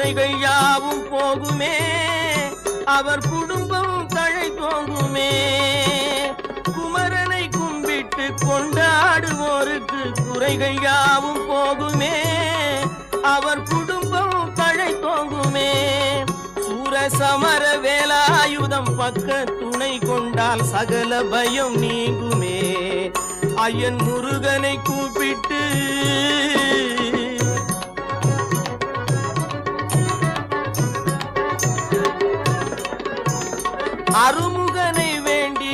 குறைகள் யாவும் போகுமே, அவர் குடும்பம் தழை தோங்குமே. குமரனை கும்பிட்டு கொண்டாடுவோருக்கு குறைகள் யாவும் போகுமே, அவர் குடும்பம் தழை தோங்குமே. சூரசமர வேலாயுதம் பக்க துணை கொண்டால் சகல பயம் நீங்குமே. ஐயன் முருகனை கூப்பிட்டு அருமுகனை வேண்டி